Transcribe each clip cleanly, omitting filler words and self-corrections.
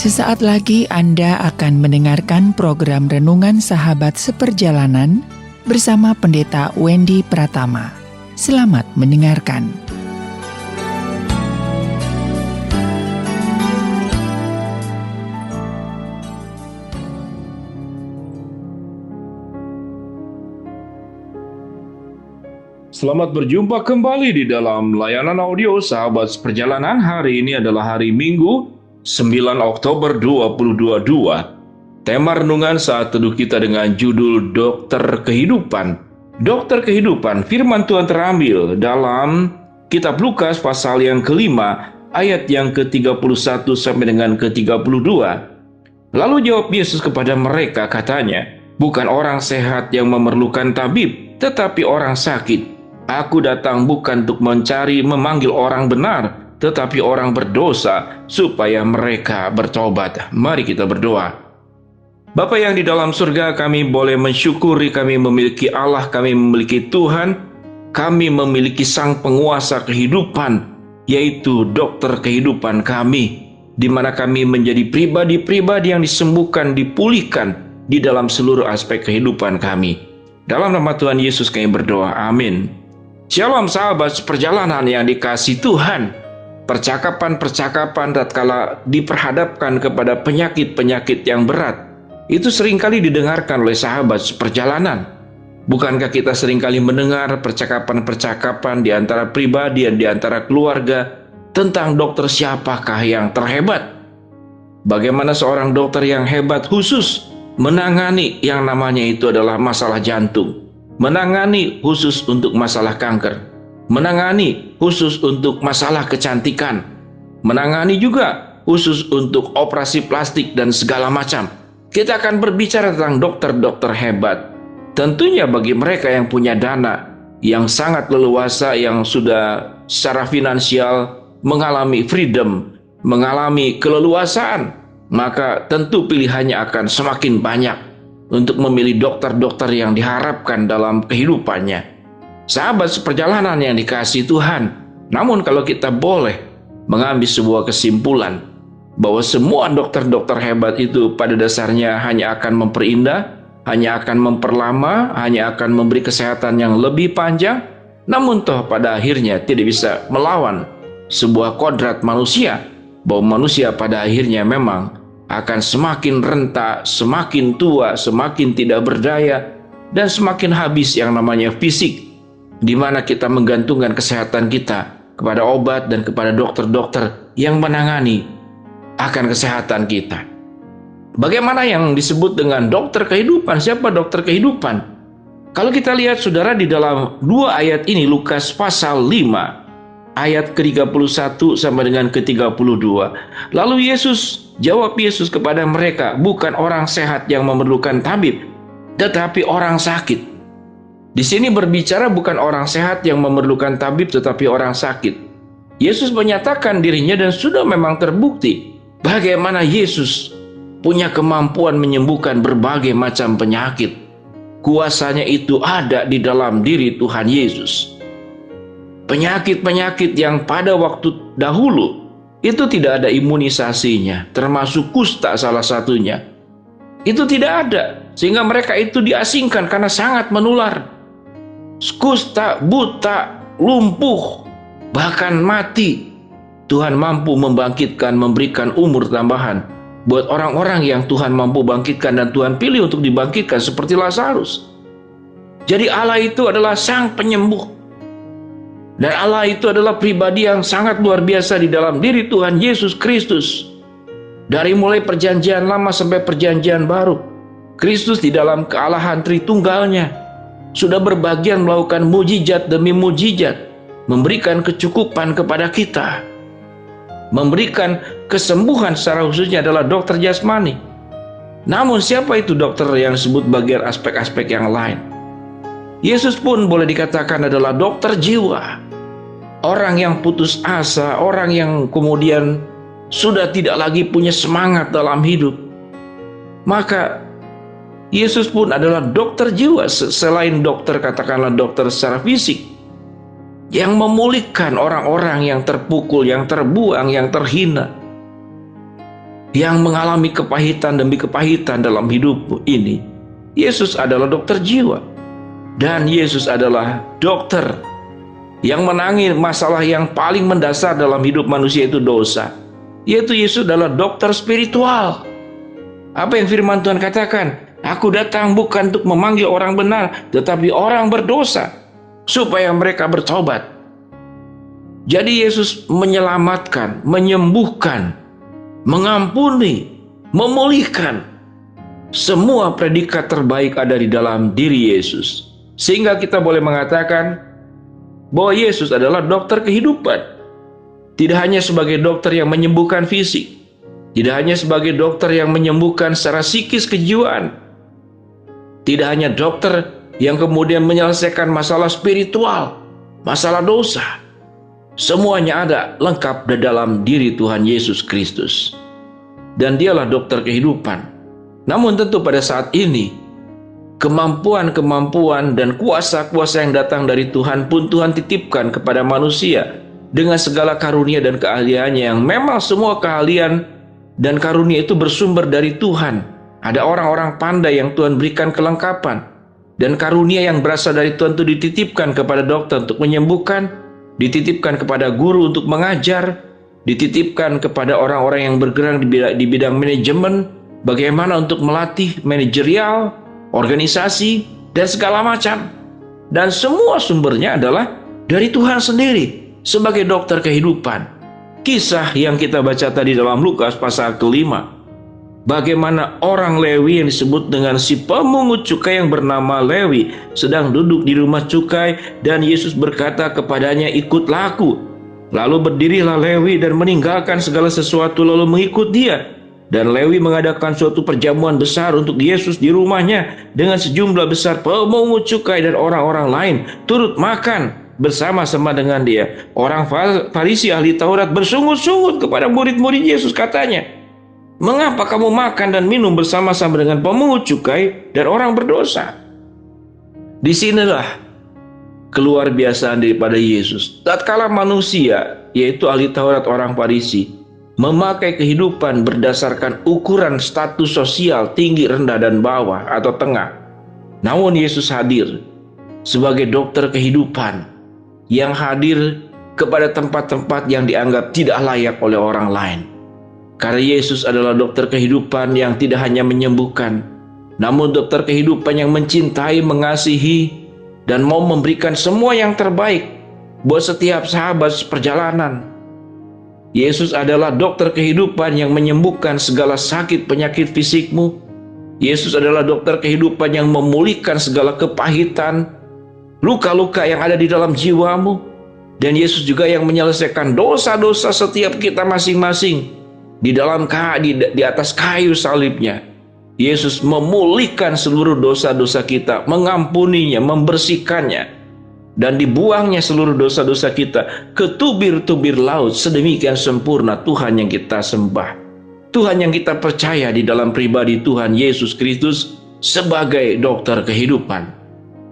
Sesaat lagi Anda akan mendengarkan program Renungan Sahabat Seperjalanan bersama Pendeta Wendy Pratama. Selamat mendengarkan. Selamat berjumpa kembali di dalam layanan audio Sahabat Seperjalanan. Hari ini adalah hari Minggu, 9 Oktober 2022. Tema renungan saat teduh kita dengan judul Dokter Kehidupan. Dokter Kehidupan, firman Tuhan terambil dalam kitab Lukas pasal yang kelima, ayat yang ke-31 sampai dengan ke-32. Lalu jawab Yesus kepada mereka, katanya, "Bukan orang sehat yang memerlukan tabib, tetapi orang sakit. Aku datang bukan untuk memanggil orang benar, tetapi orang berdosa, supaya mereka bertobat." Mari kita berdoa. Bapa yang di dalam surga, kami boleh mensyukuri kami memiliki Allah, kami memiliki Tuhan, kami memiliki Sang Penguasa kehidupan, yaitu dokter kehidupan kami, di mana kami menjadi pribadi-pribadi yang disembuhkan, dipulihkan di dalam seluruh aspek kehidupan kami. Dalam nama Tuhan Yesus kami berdoa, amin. Shalom sahabat seperjalanan yang dikasihi Tuhan. Percakapan-percakapan tatkala diperhadapkan kepada penyakit-penyakit yang berat, itu seringkali didengarkan oleh sahabat seperjalanan. Bukankah kita seringkali mendengar percakapan-percakapan di antara pribadi dan di antara keluarga tentang dokter siapakah yang terhebat? Bagaimana seorang dokter yang hebat khusus menangani yang namanya itu adalah masalah jantung, menangani khusus untuk masalah kanker, menangani khusus untuk masalah kecantikan, menangani juga khusus untuk operasi plastik dan segala macam. Kita akan berbicara tentang dokter-dokter hebat. Tentunya bagi mereka yang punya dana, yang sangat leluasa, yang sudah secara finansial mengalami freedom, mengalami keleluasaan, maka tentu pilihannya akan semakin banyak untuk memilih dokter-dokter yang diharapkan dalam kehidupannya. Sahabat seperjalanan yang dikasihi Tuhan, namun kalau kita boleh mengambil sebuah kesimpulan bahwa semua dokter-dokter hebat itu pada dasarnya hanya akan memperindah, hanya akan memperlama, hanya akan memberi kesehatan yang lebih panjang, namun toh pada akhirnya tidak bisa melawan sebuah kodrat manusia, bahwa manusia pada akhirnya memang akan semakin renta, semakin tua, semakin tidak berdaya, dan semakin habis yang namanya fisik, di mana kita menggantungkan kesehatan kita kepada obat dan kepada dokter-dokter yang menangani akan kesehatan kita. Bagaimana yang disebut dengan dokter kehidupan? Siapa dokter kehidupan? Kalau kita lihat saudara di dalam dua ayat ini, Lukas pasal 5 ayat ke-31 sampai dengan ke-32. Lalu jawab Yesus kepada mereka, "Bukan orang sehat yang memerlukan tabib, tetapi orang sakit." Di sini berbicara bukan orang sehat yang memerlukan tabib, tetapi orang sakit. Yesus menyatakan dirinya dan sudah memang terbukti bagaimana Yesus punya kemampuan menyembuhkan berbagai macam penyakit. Kuasanya itu ada di dalam diri Tuhan Yesus. Penyakit-penyakit yang pada waktu dahulu itu tidak ada imunisasinya, termasuk kusta salah satunya. Itu tidak ada, sehingga mereka itu diasingkan karena sangat menular. Kusta, buta, lumpuh, bahkan mati. Tuhan mampu membangkitkan, memberikan umur tambahan buat orang-orang yang Tuhan mampu bangkitkan dan Tuhan pilih untuk dibangkitkan seperti Lazarus. Jadi Allah itu adalah Sang Penyembuh. Dan Allah itu adalah pribadi yang sangat luar biasa di dalam diri Tuhan Yesus Kristus. Dari mulai perjanjian lama sampai perjanjian baru, Kristus di dalam kealahan Tritunggalnya sudah berbagian melakukan mujizat demi mujizat, memberikan kecukupan kepada kita, memberikan kesembuhan secara khususnya adalah dokter jasmani. Namun siapa itu dokter yang disebut bagian aspek-aspek yang lain? Yesus pun boleh dikatakan adalah dokter jiwa. Orang yang putus asa, orang yang kemudian sudah tidak lagi punya semangat dalam hidup. Maka Yesus pun adalah dokter jiwa, selain dokter katakanlah dokter secara fisik, yang memulihkan orang-orang yang terpukul, yang terbuang, yang terhina. yang mengalami kepahitan demi kepahitan dalam hidupmu ini, Yesus adalah dokter jiwa. Dan Yesus adalah dokter yang menangani masalah yang paling mendasar dalam hidup manusia, itu dosa. Yaitu Yesus adalah dokter spiritual. Apa yang firman Tuhan katakan? Aku datang bukan untuk memanggil orang benar, tetapi orang berdosa, supaya mereka bertobat. Jadi Yesus menyelamatkan, menyembuhkan, mengampuni, memulihkan. Semua predikat terbaik ada di dalam diri Yesus. Sehingga kita boleh mengatakan bahwa Yesus adalah dokter kehidupan. Tidak hanya sebagai dokter yang menyembuhkan fisik, tidak hanya sebagai dokter yang menyembuhkan secara psikis kejiwaan, tidak hanya dokter yang kemudian menyelesaikan masalah spiritual, masalah dosa. Semuanya ada lengkap di dalam diri Tuhan Yesus Kristus. Dan dialah dokter kehidupan. Namun tentu pada saat ini, kemampuan-kemampuan dan kuasa-kuasa yang datang dari Tuhan pun Tuhan titipkan kepada manusia dengan segala karunia dan keahliannya, yang memang semua keahlian dan karunia itu bersumber dari Tuhan. Ada orang-orang pandai yang Tuhan berikan kelengkapan, dan karunia yang berasal dari Tuhan itu dititipkan kepada dokter untuk menyembuhkan, dititipkan kepada guru untuk mengajar, dititipkan kepada orang-orang yang bergerak di bidang manajemen, bagaimana untuk melatih manajerial, organisasi, dan segala macam. Dan semua sumbernya adalah dari Tuhan sendiri sebagai dokter kehidupan. Kisah yang kita baca tadi dalam Lukas pasal ke-5, bagaimana orang Lewi yang disebut dengan si pemungut cukai yang bernama Lewi sedang duduk di rumah cukai, dan Yesus berkata kepadanya, "Ikutlah aku." Lalu berdirilah Lewi dan meninggalkan segala sesuatu lalu mengikut dia. Dan Lewi mengadakan suatu perjamuan besar untuk Yesus di rumahnya dengan sejumlah besar pemungut cukai dan orang-orang lain turut makan bersama-sama dengan dia. Orang Farisi ahli Taurat bersungut-sungut kepada murid-murid Yesus, katanya, "Mengapa kamu makan dan minum bersama-sama dengan pemungut cukai dan orang berdosa?" Disinilah keluar biasaan daripada Yesus. Tatkala manusia, yaitu ahli Taurat orang Farisi, memakai kehidupan berdasarkan ukuran status sosial tinggi, rendah, dan bawah atau tengah. Namun Yesus hadir sebagai dokter kehidupan yang hadir kepada tempat-tempat yang dianggap tidak layak oleh orang lain. Karena Yesus adalah dokter kehidupan yang tidak hanya menyembuhkan, namun dokter kehidupan yang mencintai, mengasihi, dan mau memberikan semua yang terbaik buat setiap sahabat perjalanan. Yesus adalah dokter kehidupan yang menyembuhkan segala sakit penyakit fisikmu. Yesus adalah dokter kehidupan yang memulihkan segala kepahitan, luka-luka yang ada di dalam jiwamu. Dan Yesus juga yang menyelesaikan dosa-dosa setiap kita masing-masing di atas kayu salibnya. Yesus memulihkan seluruh dosa-dosa kita, mengampuninya, membersihkannya, dan dibuangnya seluruh dosa-dosa kita ke tubir-tubir laut. Sedemikian sempurna Tuhan yang kita sembah, Tuhan yang kita percaya di dalam pribadi Tuhan Yesus Kristus sebagai dokter kehidupan.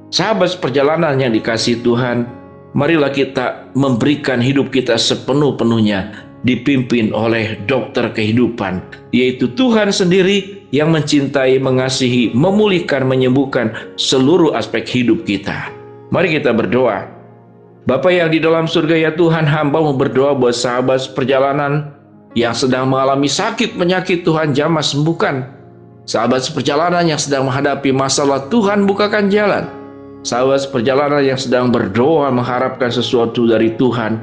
Sahabat perjalanan yang dikasihi Tuhan, marilah kita memberikan hidup kita sepenuh-penuhnya dipimpin oleh dokter kehidupan, yaitu Tuhan sendiri yang mencintai, mengasihi, memulihkan, menyembuhkan seluruh aspek hidup kita. Mari kita berdoa. Bapa yang di dalam surga, ya Tuhan, hamba-Mu berdoa buat sahabat perjalanan yang sedang mengalami sakit penyakit, Tuhan jamah sembuhkan. Sahabat seperjalanan yang sedang menghadapi masalah, Tuhan bukakan jalan. Sahabat seperjalanan yang sedang berdoa mengharapkan sesuatu dari Tuhan,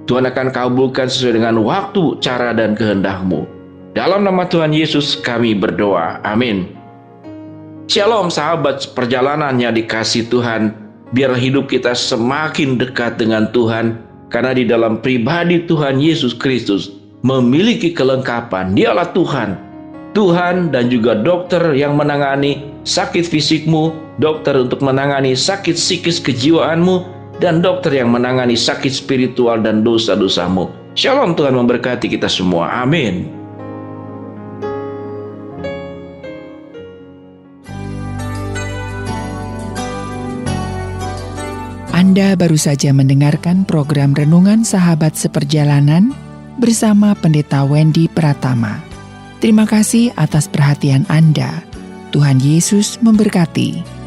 Tuhan akan kabulkan sesuai dengan waktu, cara, dan kehendak-Mu. Dalam nama Tuhan Yesus kami berdoa. Amin. Shalom sahabat perjalanan yang dikasihi Tuhan. Biar hidup kita semakin dekat dengan Tuhan, karena di dalam pribadi Tuhan Yesus Kristus memiliki kelengkapan. Dialah Tuhan. Tuhan dan juga dokter yang menangani sakit fisikmu, dokter untuk menangani sakit psikis kejiwaanmu, dan dokter yang menangani sakit spiritual dan dosa-dosamu. Shalom, Tuhan memberkati kita semua. Amin. Anda baru saja mendengarkan program Renungan Sahabat Seperjalanan bersama Pendeta Wendy Pratama. Terima kasih atas perhatian Anda. Tuhan Yesus memberkati.